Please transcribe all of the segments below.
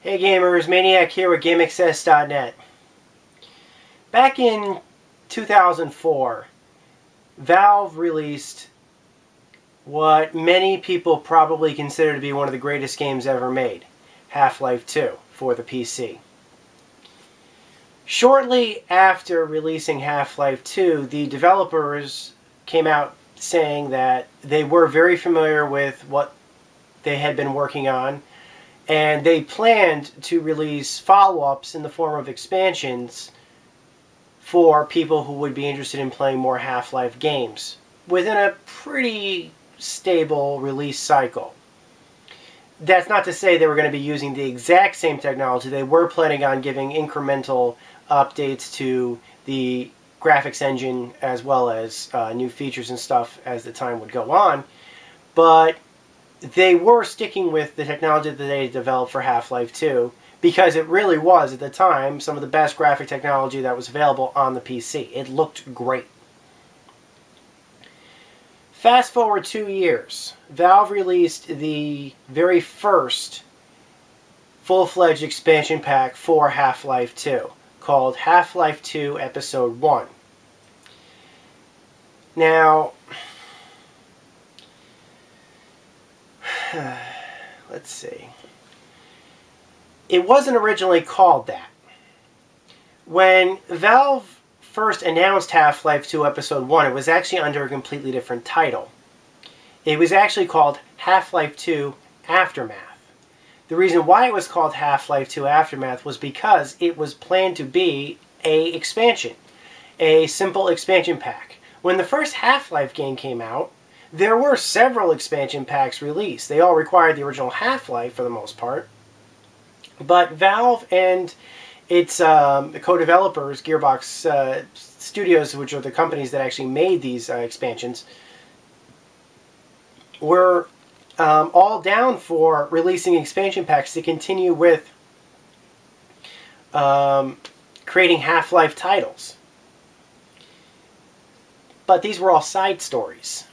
Hey gamers, Maniac here with GameAccess.net. Back in 2004, Valve released what many people probably consider to be one of the greatest games ever made, Half-Life 2, for the PC. Shortly after releasing Half-Life 2, the developers came out saying that they were very familiar with what they had been working on, and they planned to release follow-ups in the form of expansions for people who would be interested in playing more Half-Life games within a pretty stable release cycle. That's not to say they were going to be using the exact same technology. They were planning on giving incremental updates to the graphics engine as well as new features and stuff as the time would go on. But they were sticking with the technology that they developed for Half-Life 2 because it really was, at the time, some of the best graphic technology that was available on the PC. It looked great. Fast forward 2 years, Valve released the very first full-fledged expansion pack for Half-Life 2, called Half-Life 2 Episode 1. Now, let's see. It wasn't originally called that. When Valve first announced Half-Life 2 Episode 1, it was actually under a completely different title. It was actually called Half-Life 2 Aftermath. The reason why it was called Half-Life 2 Aftermath was because it was planned to be an expansion, a simple expansion pack. When the first Half-Life game came out, there were several expansion packs released. They all required the original Half-Life for the most part. But Valve and its co-developers, Gearbox Studios, which are the companies that actually made these expansions, were all down for releasing expansion packs to continue with creating Half-Life titles. But these were all side stories.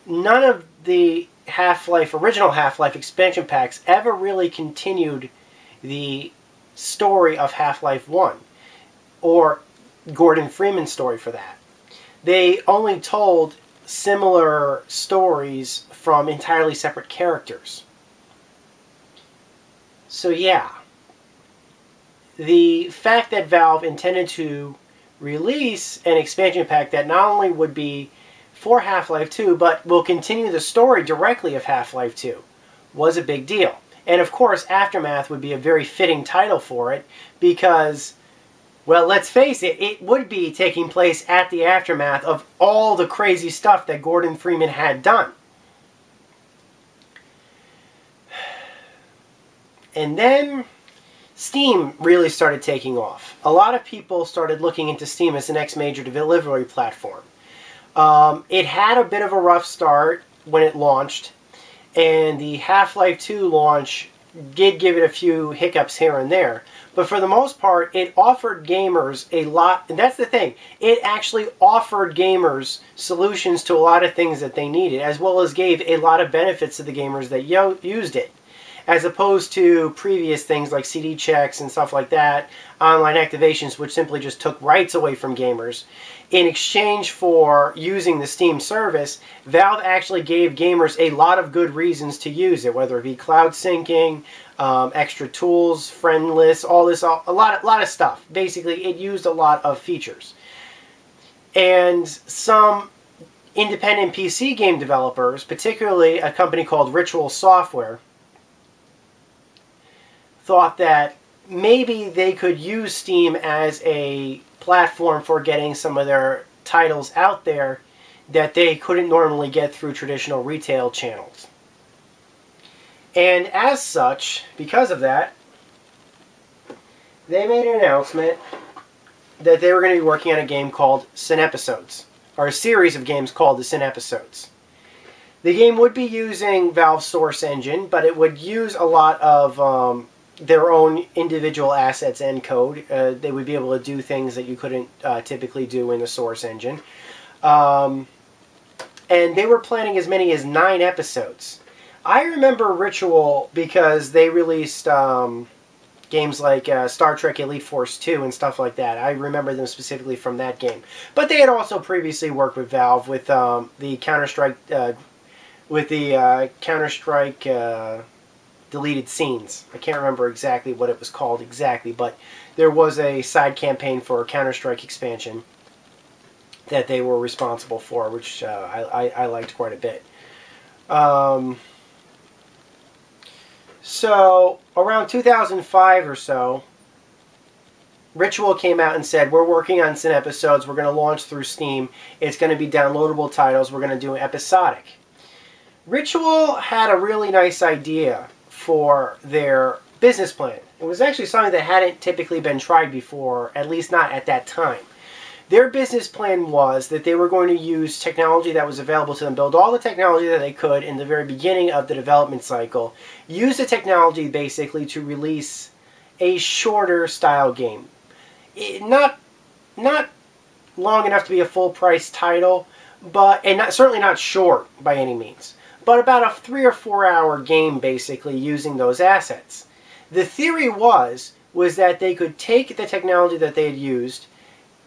None of the original Half-Life expansion packs ever really continued the story of Half-Life 1, or Gordon Freeman's story for that. They only told similar stories from entirely separate characters. So yeah, the fact that Valve intended to release an expansion pack that not only would be for Half-Life 2, but will continue the story directly of Half-Life 2, was a big deal. And of course, Aftermath would be a very fitting title for it because, well, let's face it, it would be taking place at the aftermath of all the crazy stuff that Gordon Freeman had done. And then Steam really started taking off. A lot of people started looking into Steam as the next major delivery platform. It had a bit of a rough start when it launched, and the Half-Life 2 launch did give it a few hiccups here and there. But for the most part, it offered gamers a lot, and that's the thing, it actually offered gamers solutions to a lot of things that they needed, as well as gave a lot of benefits to the gamers that used it. As opposed to previous things like CD checks and stuff like that, online activations, which simply just took rights away from gamers. In exchange for using the Steam service, Valve actually gave gamers a lot of good reasons to use it, whether it be cloud syncing, extra tools, friend lists, all this, a lot of stuff. Basically, it used a lot of features. And some independent PC game developers, particularly a company called Ritual Software, thought that maybe they could use Steam as a platform for getting some of their titles out there that they couldn't normally get through traditional retail channels. And as such, because of that, they made an announcement that they were going to be working on a game called Episodes, or a series of games called the Episodes. The game would be using Valve's Source Engine, but it would use a lot of their own individual assets and code. They would be able to do things that you couldn't typically do in the Source Engine. And they were planning as many as 9 episodes. I remember Ritual because they released Games like Star Trek Elite Force 2 and stuff like that. I remember them specifically from that game. But they had also previously worked with Valve with the Counter-Strike deleted scenes. I can't remember exactly what it was called exactly, but there was a side campaign for Counter-Strike expansion that they were responsible for, which I liked quite a bit. So, around 2005 or so, Ritual came out and said, we're working on some episodes, we're going to launch through Steam, it's going to be downloadable titles, we're going to do Episodic. Ritual had a really nice idea for their business plan. It was actually something that hadn't typically been tried before, at least not at that time. Their business plan was that they were going to use technology that was available to them, build all the technology that they could in the very beginning of the development cycle, use the technology basically to release a shorter style game. Not long enough to be a full price title, and certainly not short by any means, but about a 3 or 4 hour game basically using those assets. The theory was that they could take the technology that they had used,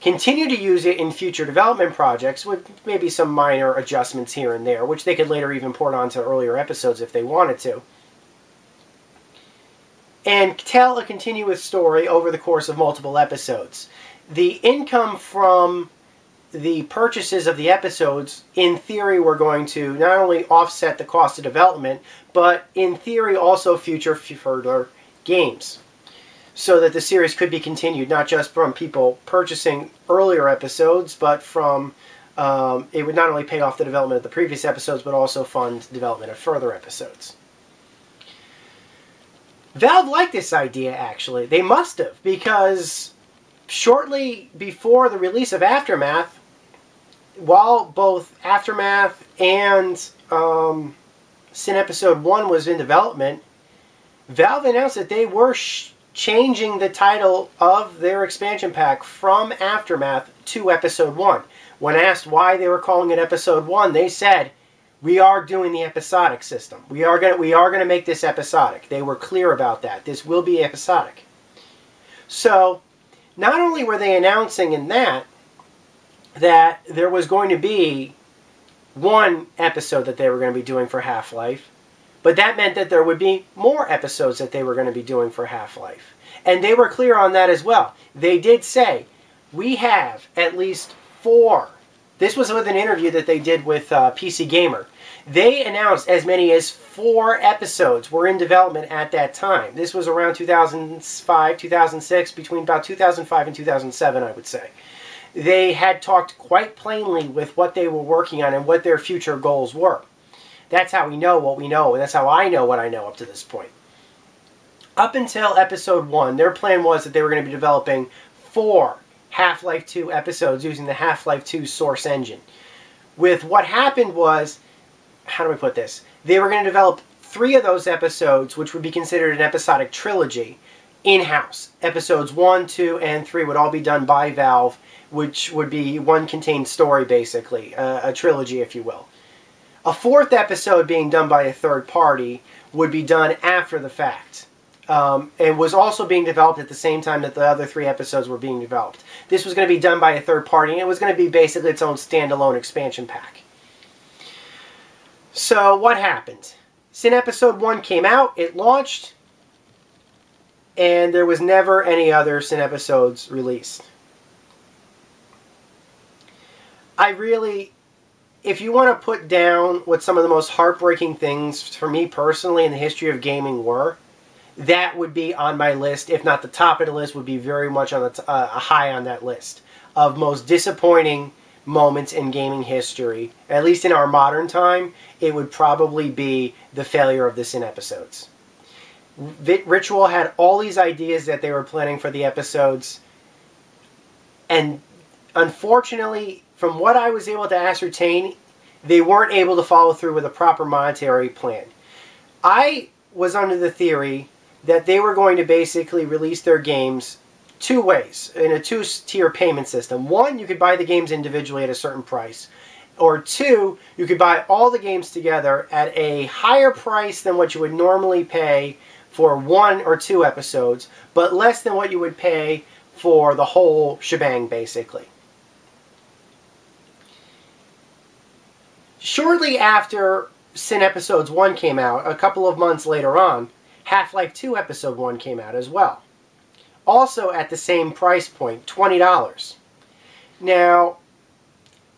continue to use it in future development projects with maybe some minor adjustments here and there, which they could later even port onto earlier episodes if they wanted to, and tell a continuous story over the course of multiple episodes. The income from the purchases of the episodes, in theory, were going to not only offset the cost of development, but in theory also future further games, so that the series could be continued, not just from people purchasing earlier episodes, but from, it would not only pay off the development of the previous episodes, but also fund development of further episodes. Valve liked this idea, actually. They must have, because shortly before the release of Aftermath, while both Aftermath and Sin Episode 1 was in development, Valve announced that they were changing the title of their expansion pack from Aftermath to Episode 1. When asked why they were calling it Episode 1, they said, we are doing the episodic system. We are going to make this episodic. They were clear about that. This will be episodic. So, not only were they announcing in that there was going to be one episode that they were going to be doing for Half-Life, but that meant that there would be more episodes that they were going to be doing for Half-Life. And they were clear on that as well. They did say, we have at least 4. This was with an interview that they did with PC Gamer. They announced as many as 4 episodes were in development at that time. This was around 2005, 2006, between about 2005 and 2007, I would say. They had talked quite plainly with what they were working on and what their future goals were. That's how we know what we know, and that's how I know what I know up to this point. Up until Episode 1, their plan was that they were going to be developing 4 Half-Life 2 episodes using the Half-Life 2 source engine. With what happened was, how do I put this? They were going to develop 3 of those episodes, which would be considered an episodic trilogy, in-house. Episodes 1, 2, and 3 would all be done by Valve, which would be one contained story, basically. A trilogy, if you will. A 4th episode being done by a third party would be done after the fact. And was also being developed at the same time that the other 3 episodes were being developed. This was going to be done by a third party, and it was going to be basically its own standalone expansion pack. So, what happened? Sin Episode 1 came out, it launched, and there was never any other Sin episodes released. If you want to put down what some of the most heartbreaking things for me personally in the history of gaming were, that would be on my list. If not the top of the list, would be very much on the high on that list of most disappointing moments in gaming history. At least in our modern time, it would probably be the failure of the Sin episodes. Ritual had all these ideas that they were planning for the episodes, and unfortunately, from what I was able to ascertain, they weren't able to follow through with a proper monetary plan. I was under the theory that they were going to basically release their games 2 ways, in a 2-tier payment system. 1, you could buy the games individually at a certain price. Or 2, you could buy all the games together at a higher price than what you would normally pay for 1 or 2 episodes, but less than what you would pay for the whole shebang, basically. Shortly after Sin Episodes 1 came out, a couple of months later on, Half-Life 2 Episode 1 came out as well. Also at the same price point, $20. Now,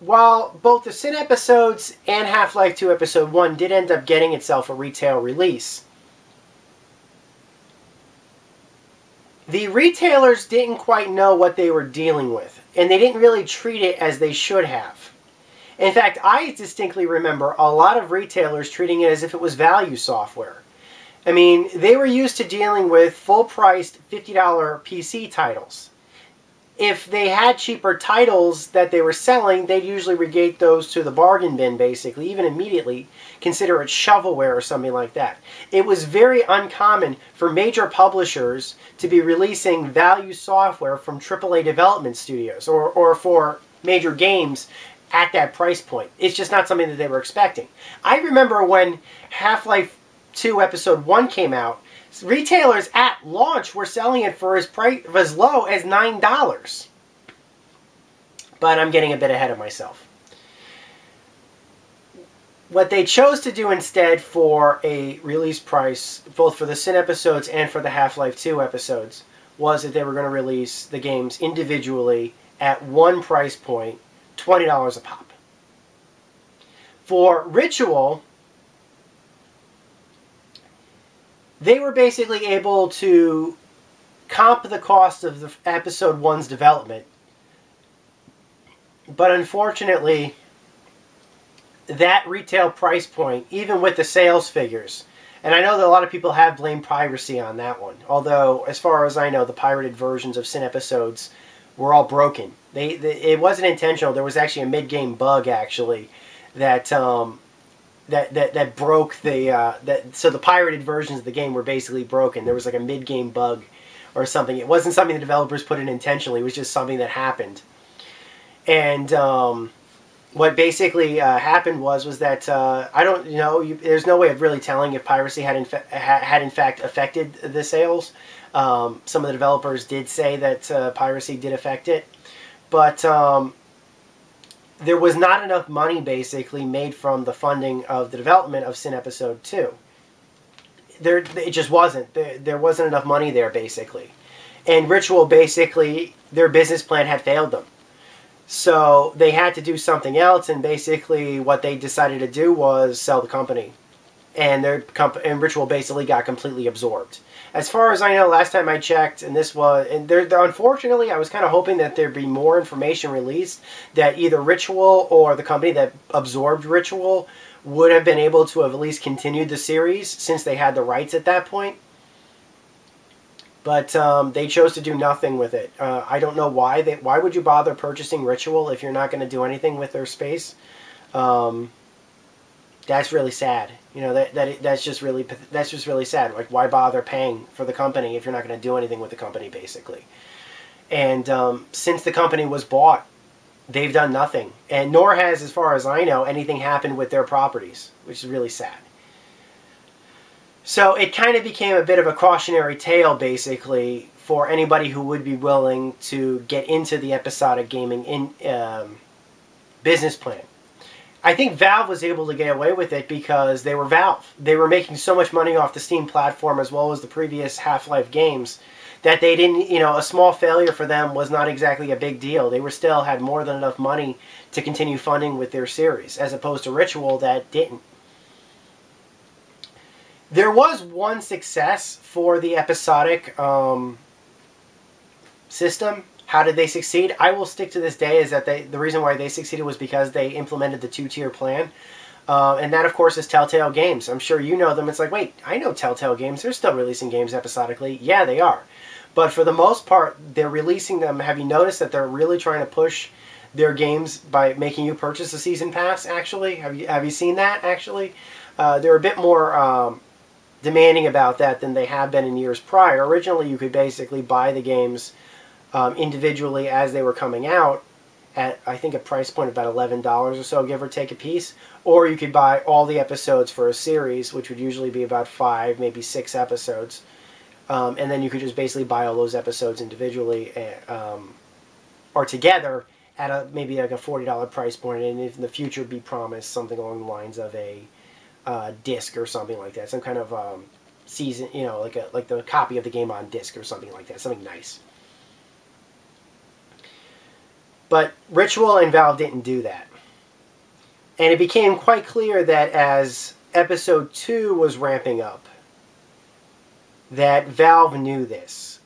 while both the Sin Episodes and Half-Life 2 Episode 1 did end up getting itself a retail release, the retailers didn't quite know what they were dealing with, and they didn't really treat it as they should have. In fact, I distinctly remember a lot of retailers treating it as if it was value software. I mean, they were used to dealing with full-priced $50 PC titles. If they had cheaper titles that they were selling, they'd usually regate those to the bargain bin, basically, even immediately consider it shovelware or something like that. It was very uncommon for major publishers to be releasing value software from AAA development studios or for major games at that price point. It's just not something that they were expecting. I remember when Half-Life 2 Episode 1 came out, retailers at launch were selling it for as low as $9. But I'm getting a bit ahead of myself. What they chose to do instead for a release price, both for the Sin Episodes and for the Half-Life 2 episodes, was that they were going to release the games individually at one price point, $20 a pop. For Ritual, they were basically able to comp the cost of the Episode 1's development. But unfortunately, that retail price point, even with the sales figures, and I know that a lot of people have blamed piracy on that one, although, as far as I know, the pirated versions of Sin Episodes were all broken. It wasn't intentional. There was actually a mid-game bug, actually, that that broke the so the pirated versions of the game were basically broken. There was like a mid-game bug or something. It wasn't something the developers put in intentionally. It was just something that happened. And what basically happened was that I don't there's no way of really telling if piracy had in fact affected the sales. Some of the developers did say that piracy did affect it, but there was not enough money basically made from the funding of the development of Sin Episode 2. It just wasn't. There wasn't enough money there basically. And Ritual basically, their business plan had failed them. So they had to do something else, and basically what they decided to do was sell the company. And Ritual basically got completely absorbed. As far as I know, last time I checked, unfortunately, I was kind of hoping that there'd be more information released, that either Ritual or the company that absorbed Ritual would have been able to have at least continued the series, since they had the rights at that point. But they chose to do nothing with it. I don't know why. Why would you bother purchasing Ritual if you're not going to do anything with their space? That's really sad. That's just really sad. Like, why bother paying for the company if you're not going to do anything with the company, basically? And since the company was bought, they've done nothing, and nor has, as far as I know, anything happened with their properties, which is really sad. So it kind of became a bit of a cautionary tale, basically, for anybody who would be willing to get into the episodic gaming business plan. I think Valve was able to get away with it because they were Valve. They were making so much money off the Steam platform as well as the previous Half-Life games that they didn't, a small failure for them was not exactly a big deal. They still had more than enough money to continue funding with their series, as opposed to Ritual that didn't. There was one success for the episodic system. How did they succeed? I will stick to this day is that the reason why they succeeded was because they implemented the 2-tier plan. And that, of course, is Telltale Games. I'm sure you know them. It's like, wait, I know Telltale Games. They're still releasing games episodically. Yeah, they are. But for the most part, they're releasing them. Have you noticed that they're really trying to push their games by making you purchase a season pass, actually? Have you seen that, actually? They're a bit more demanding about that than they have been in years prior. Originally, you could basically buy the games individually as they were coming out, at, I think, a price point of about $11 or so, give or take a piece. Or you could buy all the episodes for a series, which would usually be about 5, maybe 6 episodes. And then you could just basically buy all those episodes individually or together at maybe like a $40 price point, and if in the future be promised something along the lines of a disc or something like that, some kind of season, like the copy of the game on disc or something like that, something nice. But Ritual and Valve didn't do that. And it became quite clear that as Episode 2 was ramping up, that Valve knew this.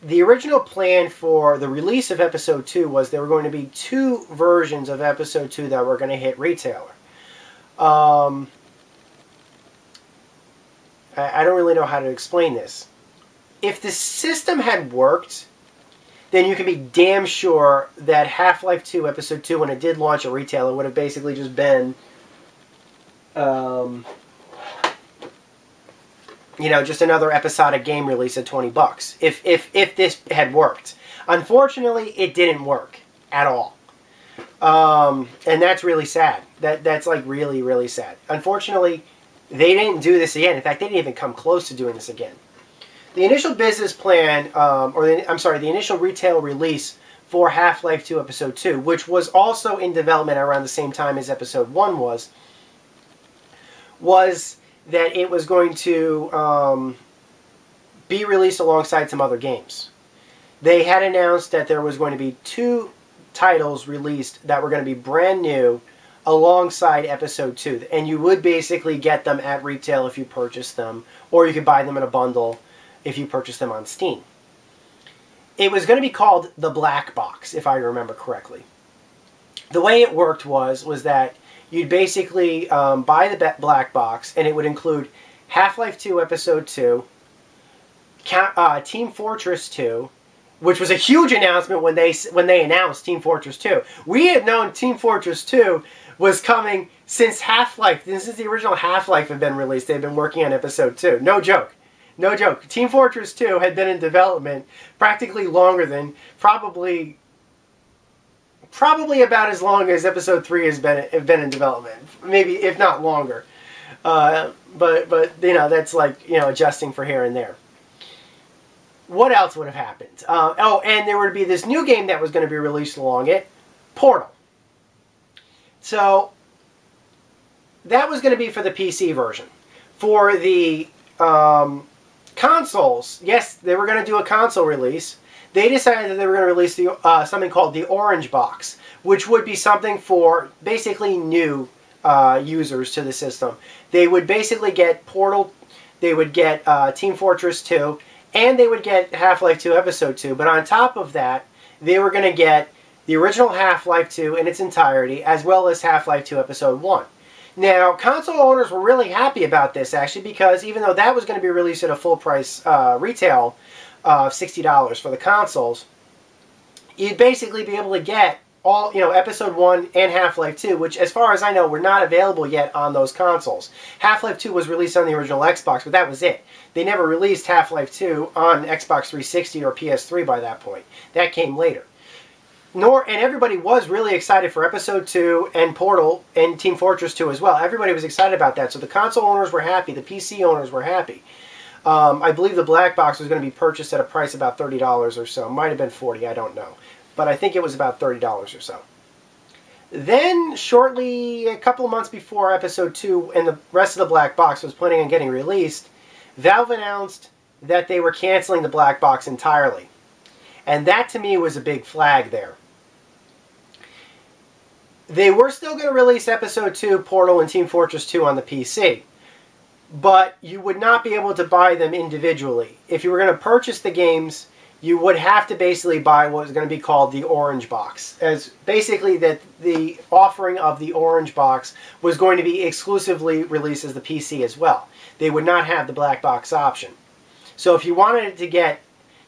The original plan for the release of Episode 2 was there were going to be 2 versions of Episode 2 that were going to hit retailer. I don't really know how to explain this. If the system had worked, then you can be damn sure that Half-Life 2 Episode 2, when it did launch at retail, it would have basically just been, just another episodic game release at $20. If this had worked. Unfortunately, it didn't work at all. And that's really sad. That's like really, really sad. Unfortunately, they didn't do this again. In fact, they didn't even come close to doing this again. The initial business plan, the initial retail release for Half-Life 2 Episode 2, which was also in development around the same time as Episode 1 was that it was going to be released alongside some other games. They had announced that there was going to be 2 titles released that were going to be brand new alongside Episode 2. And you would basically get them at retail if you purchased them, or you could buy them in a bundle if you purchase them on Steam. It was going to be called the Black Box, if I remember correctly. The way it worked was that you'd basically buy the Black Box, and it would include Half-Life 2 Episode 2, Team Fortress 2, which was a huge announcement when they announced Team Fortress 2. We had known Team Fortress 2 was coming since Half-Life. This is the original Half-Life had been released. They'd been working on Episode 2. No joke. No joke. Team Fortress 2 had been in development practically longer than, probably about as long as Episode 3 has been in development. Maybe, if not longer. But that's like, adjusting for here and there. What else would have happened? And there would be this new game that was going to be released along it, Portal. So, that was going to be for the PC version. For the consoles, yes, they were going to do a console release. They decided that they were going to release something called the Orange Box, which would be something for basically new users to the system. They would basically get Portal, they would get Team Fortress 2, and they would get Half-Life 2 Episode 2. But on top of that, they were going to get the original Half-Life 2 in its entirety, as well as Half-Life 2 Episode 1. Now, console owners were really happy about this, actually, because even though that was going to be released at a full price retail of $60 for the consoles, you'd basically be able to get all, Episode 1 and Half-Life 2, which, as far as I know, were not available yet on those consoles. Half-Life 2 was released on the original Xbox, but that was it. They never released Half-Life 2 on Xbox 360 or PS3 by that point. That came later. And everybody was really excited for Episode 2 and Portal and Team Fortress 2 as well. Everybody was excited about that. So the console owners were happy. The PC owners were happy. I believe the Black Box was going to be purchased at a price about $30 or so. It might have been $40, I don't know. But I think it was about $30 or so. Then, shortly, a couple of months before Episode 2 and the rest of the Black Box was planning on getting released, Valve announced that they were canceling the Black Box entirely. And that, to me, was a big flag there. They were still going to release Episode 2, Portal, and Team Fortress 2 on the PC. But you would not be able to buy them individually. If you were going to purchase the games, you would have to basically buy what was going to be called the Orange Box. As basically that the offering of the Orange Box was going to be exclusively released as the PC as well. They would not have the Black Box option. So if you wanted to get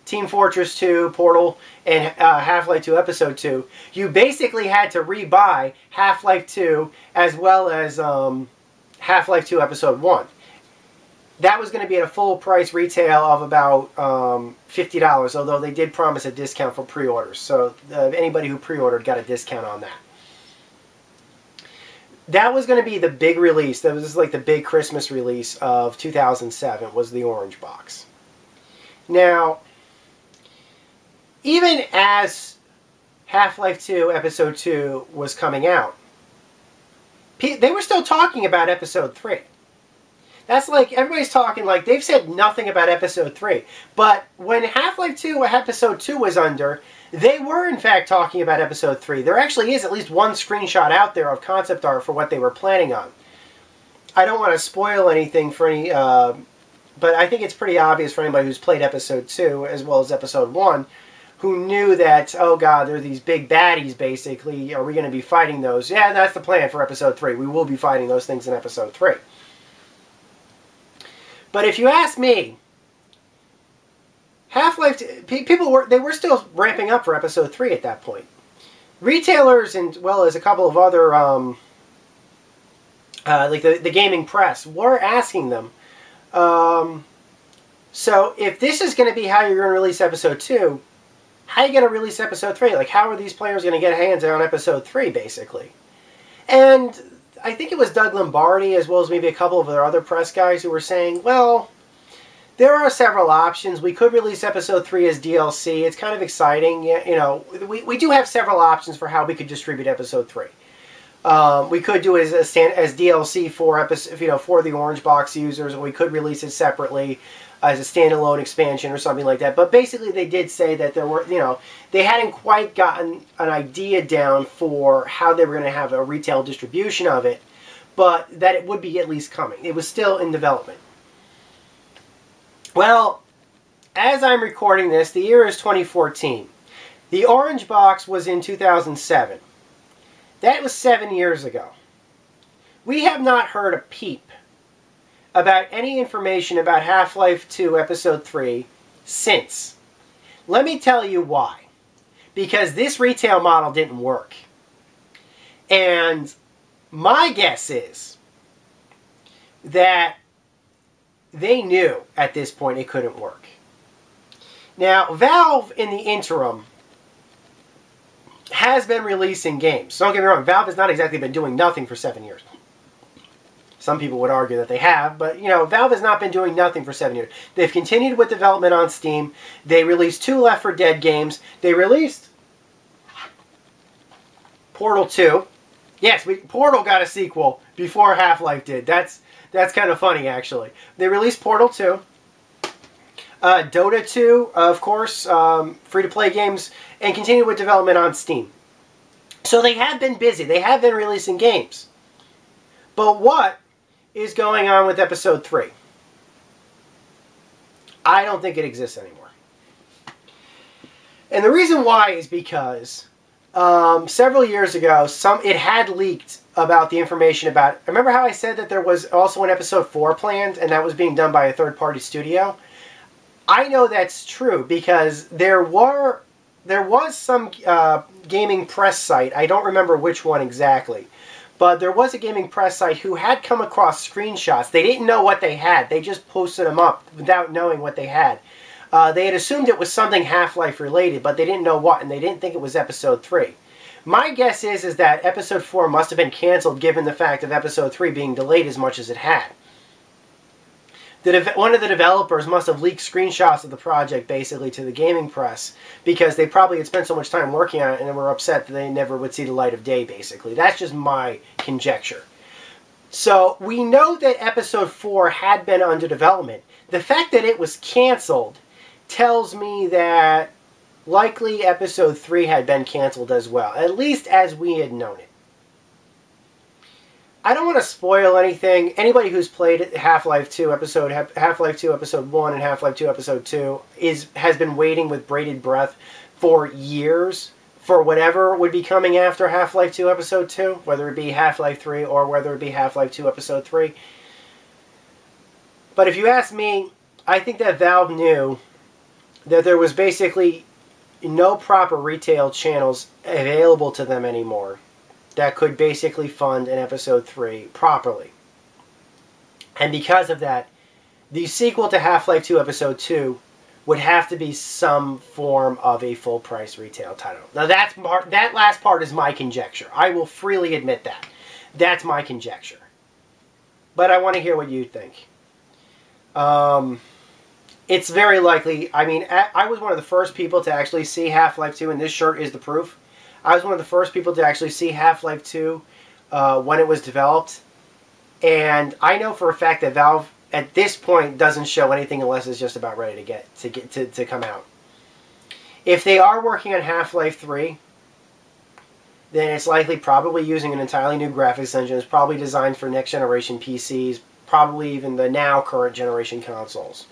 Team Fortress 2, Portal, and Half-Life 2 Episode 2, you basically had to rebuy Half-Life 2 as well as Half-Life 2 Episode 1. that was going to be at a full price retail of about $50, although they did promise a discount for pre-orders. So anybody who pre-ordered got a discount on that. That was going to be the big release. That was like the big Christmas release of 2007, was the orange box. Now, even as Half-Life 2 Episode 2 was coming out, they were still talking about Episode 3. That's like, everybody's talking like, they've said nothing about Episode 3. But when Half-Life 2 Episode 2 was under, they were in fact talking about Episode 3. There actually is at least one screenshot out there of concept art for what they were planning on. I don't want to spoil anything for any, but I think it's pretty obvious for anybody who's played Episode 2 as well as Episode 1, who knew that, oh god, they're these big baddies basically. Are we going to be fighting those? Yeah, that's the plan for Episode 3. We will be fighting those things in Episode 3. But if you ask me, Half-Life, people were still ramping up for Episode 3 at that point. Retailers, and well as a couple of other, like the gaming press, were asking them, so if this is going to be how you're going to release Episode 2, how are you going to release Episode 3? Like, how are these players going to get hands on Episode 3, basically? And I think it was Doug Lombardi, as well as maybe a couple of their other press guys, who were saying, well, there are several options. We could release Episode 3 as DLC. It's kind of exciting. You know, we do have several options for how we could distribute Episode 3. We could do it as DLC for the Orange Box users, or we could release it separately as a standalone expansion or something like that. But basically, they did say that there were, they hadn't quite gotten an idea down for how they were going to have a retail distribution of it, but that it would be at least coming. It was still in development. Well, as I'm recording this, the year is 2014. The Orange Box was in 2007. That was 7 years ago. We have not heard a peep about any information about Half-Life 2 Episode 3 since. Let me tell you why. Because this retail model didn't work. And my guess is that they knew at this point it couldn't work. Now, Valve in the interim has been releasing games. Don't get me wrong, Valve has not exactly been doing nothing for 7 years. Some people would argue that they have, but, Valve has not been doing nothing for 7 years. They've continued with development on Steam. They released 2 Left 4 Dead games. They released Portal 2. Yes, Portal got a sequel before Half-Life did. That's kind of funny, actually. They released Portal 2. Dota 2, of course, free-to-play games, and continue with development on Steam. So they have been busy. They have been releasing games. But what is going on with Episode 3? I don't think it exists anymore. And the reason why is because several years ago, it had leaked about the information about... Remember how I said that there was also an Episode 4 planned, and that was being done by a third-party studio? I know that's true because there was some gaming press site, I don't remember which one exactly, but there was a gaming press site who had come across screenshots. They didn't know what they had. They just posted them up without knowing what they had. They had assumed it was something Half-Life related, but they didn't know what, and they didn't think it was Episode 3. My guess is that Episode 4 must have been canceled given the fact of Episode 3 being delayed as much as it had. One of the developers must have leaked screenshots of the project basically to the gaming press because they probably had spent so much time working on it and they were upset that they never would see the light of day, basically. That's just my conjecture. So we know that Episode 4 had been under development. The fact that it was canceled tells me that likely Episode 3 had been canceled as well, at least as we had known it. I don't want to spoil anything. Anybody who's played Half-Life 2 Episode 1 and Half-Life 2 Episode 2 has been waiting with bated breath for years for whatever would be coming after Half-Life 2 Episode 2, whether it be Half-Life 3 or whether it be Half-Life 2 Episode 3. But if you ask me, I think that Valve knew that there was basically no proper retail channels available to them anymore that could basically fund an Episode 3 properly. And because of that, the sequel to Half-Life 2 Episode 2 would have to be some form of a full-price retail title. Now, that last part is my conjecture. I will freely admit that. That's my conjecture. But I want to hear what you think. It's very likely. I mean, I was one of the first people to actually see Half-Life 2, and this shirt is the proof. I was one of the first people to actually see Half-Life 2 when it was developed. And I know for a fact that Valve, at this point, doesn't show anything unless it's just about ready to come out. If they are working on Half-Life 3, then it's likely probably using an entirely new graphics engine. It's probably designed for next-generation PCs, probably even the now current-generation consoles.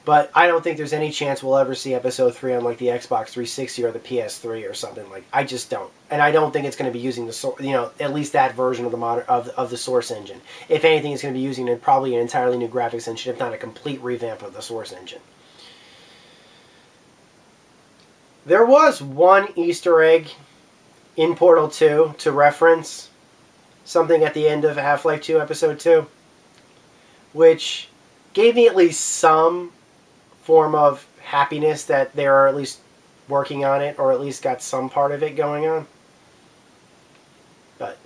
But I don't think there's any chance we'll ever see Episode 3 on like the Xbox 360 or the PS3 or something. Like, I just don't. And I don't think it's going to be using the at least that version of the of the Source engine. If anything, it's going to be using probably an entirely new graphics engine, if not a complete revamp of the Source engine. There was one Easter egg in Portal 2 to reference something at the end of Half-Life 2 Episode 2, which gave me at least some form of happiness that they are at least working on it, or at least got some part of it going on. But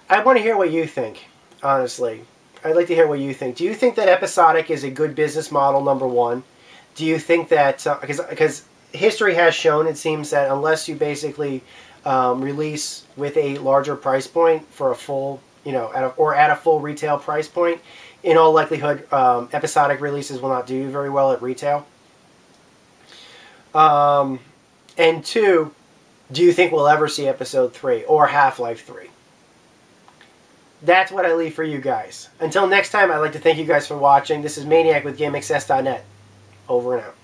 I want to hear what you think, honestly. I'd like to hear what you think. Do you think that Episodic is a good business model, number one? Do you think that, because history has shown, it seems, that unless you basically release with a larger price point for a full, at a full retail price point, in all likelihood, episodic releases will not do very well at retail. And two, do you think we'll ever see Episode 3 or Half-Life 3? That's what I leave for you guys. Until next time, I'd like to thank you guys for watching. This is Maniac with GameXS.net. Over and out.